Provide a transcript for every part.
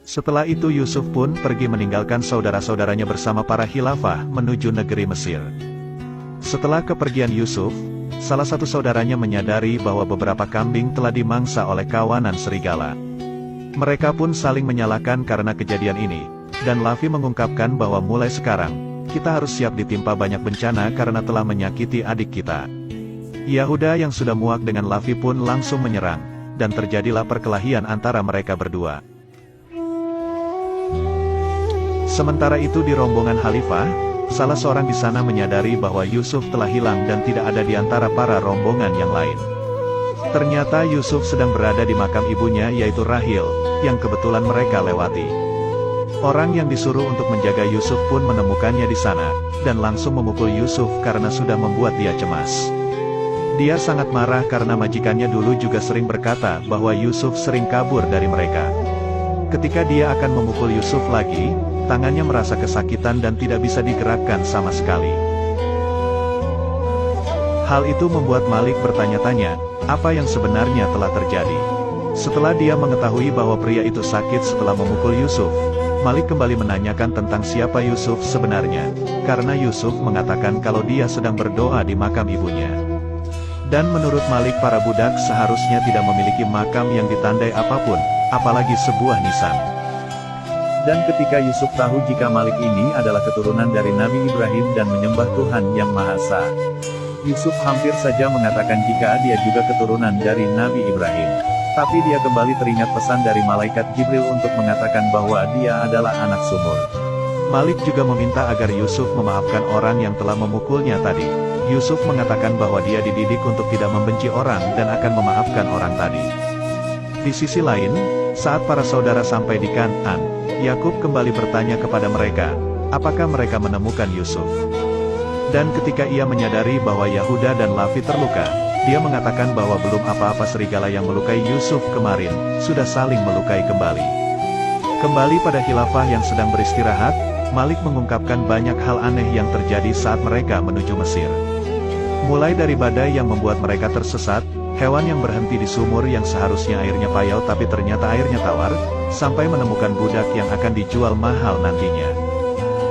Setelah itu Yusuf pun pergi meninggalkan saudara-saudaranya bersama para khilafah menuju negeri Mesir. Setelah kepergian Yusuf, salah satu saudaranya menyadari bahwa beberapa kambing telah dimangsa oleh kawanan serigala. Mereka pun saling menyalahkan karena kejadian ini, dan Lavi mengungkapkan bahwa mulai sekarang, kita harus siap ditimpa banyak bencana karena telah menyakiti adik kita. Yahuda yang sudah muak dengan Lavi pun langsung menyerang, dan terjadilah perkelahian antara mereka berdua. Sementara itu di rombongan khalifah, salah seorang di sana menyadari bahwa Yusuf telah hilang dan tidak ada di antara para rombongan yang lain. Ternyata Yusuf sedang berada di makam ibunya yaitu Rahil, yang kebetulan mereka lewati. Orang yang disuruh untuk menjaga Yusuf pun menemukannya di sana, dan langsung memukul Yusuf karena sudah membuat dia cemas. Dia sangat marah karena majikannya dulu juga sering berkata bahwa Yusuf sering kabur dari mereka. Ketika dia akan memukul Yusuf lagi, tangannya merasa kesakitan dan tidak bisa digerakkan sama sekali. Hal itu membuat Malik bertanya-tanya, apa yang sebenarnya telah terjadi. Setelah dia mengetahui bahwa pria itu sakit setelah memukul Yusuf, Malik kembali menanyakan tentang siapa Yusuf sebenarnya, karena Yusuf mengatakan kalau dia sedang berdoa di makam ibunya. Dan menurut Malik para budak seharusnya tidak memiliki makam yang ditandai apapun, apalagi sebuah nisan. Dan ketika Yusuf tahu jika Malik ini adalah keturunan dari Nabi Ibrahim dan menyembah Tuhan Yang Maha Esa, Yusuf hampir saja mengatakan jika dia juga keturunan dari Nabi Ibrahim. Tapi dia kembali teringat pesan dari malaikat Jibril untuk mengatakan bahwa dia adalah anak sumur. Malik juga meminta agar Yusuf memaafkan orang yang telah memukulnya tadi. Yusuf mengatakan bahwa dia dididik untuk tidak membenci orang dan akan memaafkan orang tadi. Di sisi lain, saat para saudara sampai di Kan'an, Yakub kembali bertanya kepada mereka, apakah mereka menemukan Yusuf? Dan ketika ia menyadari bahwa Yahuda dan Lavi terluka, dia mengatakan bahwa belum apa-apa serigala yang melukai Yusuf kemarin, sudah saling melukai kembali. Kembali pada khilafah yang sedang beristirahat, Malik mengungkapkan banyak hal aneh yang terjadi saat mereka menuju Mesir. Mulai dari badai yang membuat mereka tersesat, hewan yang berhenti di sumur yang seharusnya airnya payau tapi ternyata airnya tawar, sampai menemukan budak yang akan dijual mahal nantinya.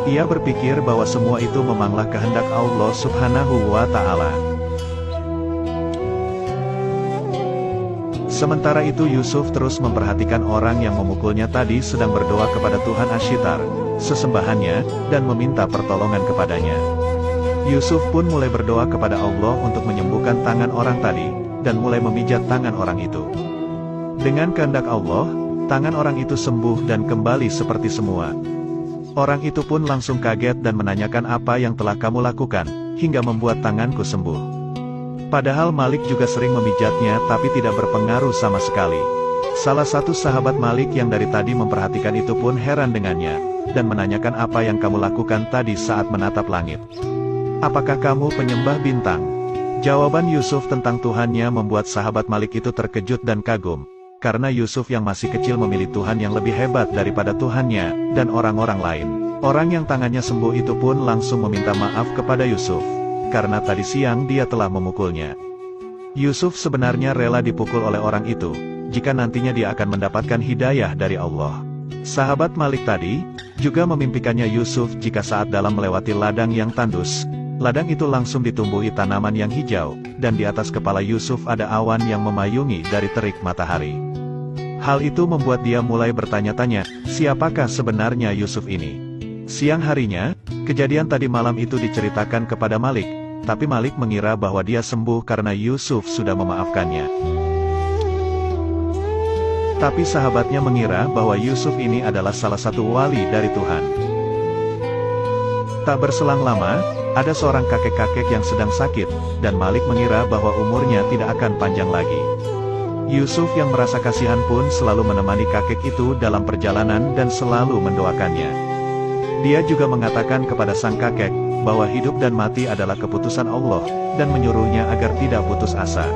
Ia berpikir bahwa semua itu memanglah kehendak Allah Subhanahu wa Ta'ala. Sementara itu Yusuf terus memperhatikan orang yang memukulnya tadi sedang berdoa kepada Tuhan Ashitar, sesembahannya, dan meminta pertolongan kepadanya. Yusuf pun mulai berdoa kepada Allah untuk menyembuhkan tangan orang tadi, dan mulai memijat tangan orang itu. Dengan kehendak Allah, tangan orang itu sembuh dan kembali seperti semua. Orang itu pun langsung kaget dan menanyakan apa yang telah kamu lakukan, hingga membuat tanganku sembuh. Padahal Malik juga sering memijatnya tapi tidak berpengaruh sama sekali. Salah satu sahabat Malik yang dari tadi memperhatikan itu pun heran dengannya, dan menanyakan apa yang kamu lakukan tadi saat menatap langit. Apakah kamu penyembah bintang? Jawaban Yusuf tentang Tuhannya membuat sahabat Malik itu terkejut dan kagum, karena Yusuf yang masih kecil memilih Tuhan yang lebih hebat daripada Tuhannya, dan orang-orang lain. Orang yang tangannya sembuh itu pun langsung meminta maaf kepada Yusuf, karena tadi siang dia telah memukulnya. Yusuf sebenarnya rela dipukul oleh orang itu, jika nantinya dia akan mendapatkan hidayah dari Allah. Sahabat Malik tadi, juga memimpikannya Yusuf jika saat dalam melewati ladang yang tandus, ladang itu langsung ditumbuhi tanaman yang hijau, dan di atas kepala Yusuf ada awan yang memayungi dari terik matahari. Hal itu membuat dia mulai bertanya-tanya, siapakah sebenarnya Yusuf ini? Siang harinya, kejadian tadi malam itu diceritakan kepada Malik, tapi Malik mengira bahwa dia sembuh karena Yusuf sudah memaafkannya. Tapi sahabatnya mengira bahwa Yusuf ini adalah salah satu wali dari Tuhan. Tak berselang lama, ada seorang kakek-kakek yang sedang sakit, dan Malik mengira bahwa umurnya tidak akan panjang lagi. Yusuf yang merasa kasihan pun selalu menemani kakek itu dalam perjalanan dan selalu mendoakannya. Dia juga mengatakan kepada sang kakek, bahwa hidup dan mati adalah keputusan Allah, dan menyuruhnya agar tidak putus asa.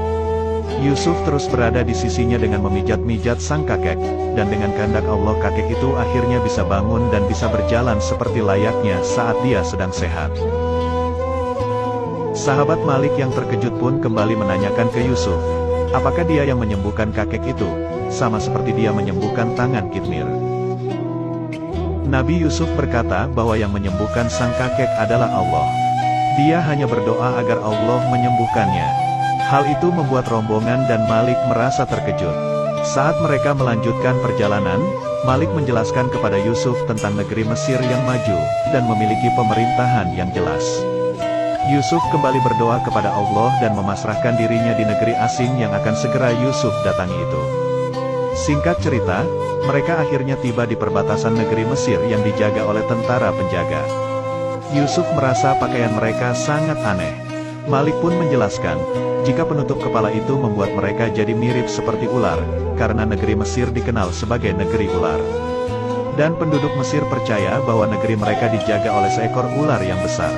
Yusuf terus berada di sisinya dengan memijat-mijat sang kakek, dan dengan kehendak Allah kakek itu akhirnya bisa bangun dan bisa berjalan seperti layaknya saat dia sedang sehat. Sahabat Malik yang terkejut pun kembali menanyakan ke Yusuf, apakah dia yang menyembuhkan kakek itu, sama seperti dia menyembuhkan tangan Kitmir. Nabi Yusuf berkata bahwa yang menyembuhkan sang kakek adalah Allah. Dia hanya berdoa agar Allah menyembuhkannya. Hal itu membuat rombongan dan Malik merasa terkejut. Saat mereka melanjutkan perjalanan, Malik menjelaskan kepada Yusuf tentang negeri Mesir yang maju, dan memiliki pemerintahan yang jelas. Yusuf kembali berdoa kepada Allah dan memasrahkan dirinya di negeri asing yang akan segera Yusuf datangi itu. Singkat cerita, mereka akhirnya tiba di perbatasan negeri Mesir yang dijaga oleh tentara penjaga. Yusuf merasa pakaian mereka sangat aneh. Malik pun menjelaskan, jika penutup kepala itu membuat mereka jadi mirip seperti ular, karena negeri Mesir dikenal sebagai negeri ular. Dan penduduk Mesir percaya bahwa negeri mereka dijaga oleh seekor ular yang besar.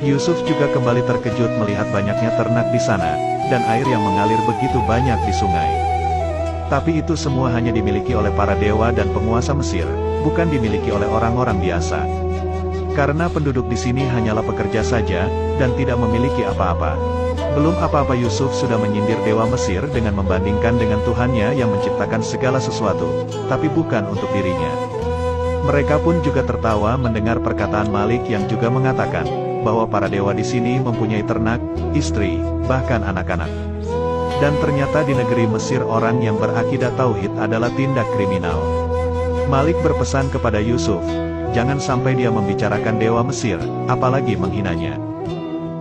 Yusuf juga kembali terkejut melihat banyaknya ternak di sana, dan air yang mengalir begitu banyak di sungai. Tapi itu semua hanya dimiliki oleh para dewa dan penguasa Mesir, bukan dimiliki oleh orang-orang biasa. Karena penduduk di sini hanyalah pekerja saja, dan tidak memiliki apa-apa. Belum apa-apa Yusuf sudah menyindir dewa Mesir dengan membandingkan dengan Tuhannya yang menciptakan segala sesuatu, tapi bukan untuk dirinya. Mereka pun juga tertawa mendengar perkataan Malik yang juga mengatakan bahwa para dewa di sini mempunyai ternak, istri, bahkan anak-anak. Dan ternyata di negeri Mesir orang yang berakidah tauhid adalah tindak kriminal. Malik berpesan kepada Yusuf, jangan sampai dia membicarakan dewa Mesir, apalagi menghinanya.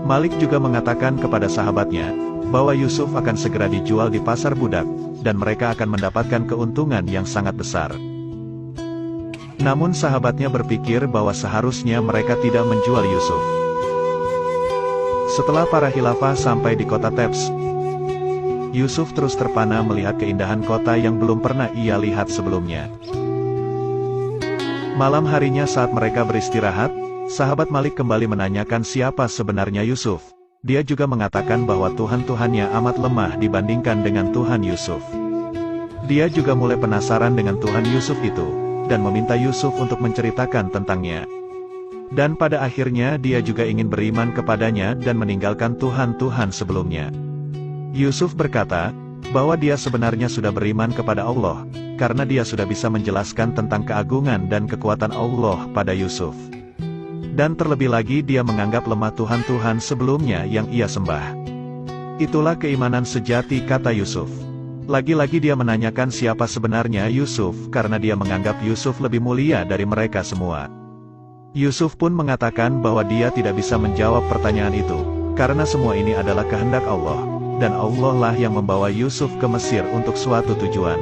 Malik juga mengatakan kepada sahabatnya, bahwa Yusuf akan segera dijual di pasar budak, dan mereka akan mendapatkan keuntungan yang sangat besar. Namun sahabatnya berpikir bahwa seharusnya mereka tidak menjual Yusuf. Setelah para khilafah sampai di kota Thebes, Yusuf terus terpana melihat keindahan kota yang belum pernah ia lihat sebelumnya. Malam harinya saat mereka beristirahat, sahabat Malik kembali menanyakan siapa sebenarnya Yusuf. Dia juga mengatakan bahwa Tuhan-Tuhannya amat lemah dibandingkan dengan Tuhan Yusuf. Dia juga mulai penasaran dengan Tuhan Yusuf itu, dan meminta Yusuf untuk menceritakan tentangnya. Dan pada akhirnya dia juga ingin beriman kepadanya dan meninggalkan Tuhan-Tuhan sebelumnya. Yusuf berkata, bahwa dia sebenarnya sudah beriman kepada Allah, karena dia sudah bisa menjelaskan tentang keagungan dan kekuatan Allah pada Yusuf. Dan terlebih lagi dia menganggap lemah Tuhan-Tuhan sebelumnya yang ia sembah. Itulah keimanan sejati, kata Yusuf. Lagi-lagi dia menanyakan siapa sebenarnya Yusuf karena dia menganggap Yusuf lebih mulia dari mereka semua. Yusuf pun mengatakan bahwa dia tidak bisa menjawab pertanyaan itu, karena semua ini adalah kehendak Allah, dan Allah lah yang membawa Yusuf ke Mesir untuk suatu tujuan.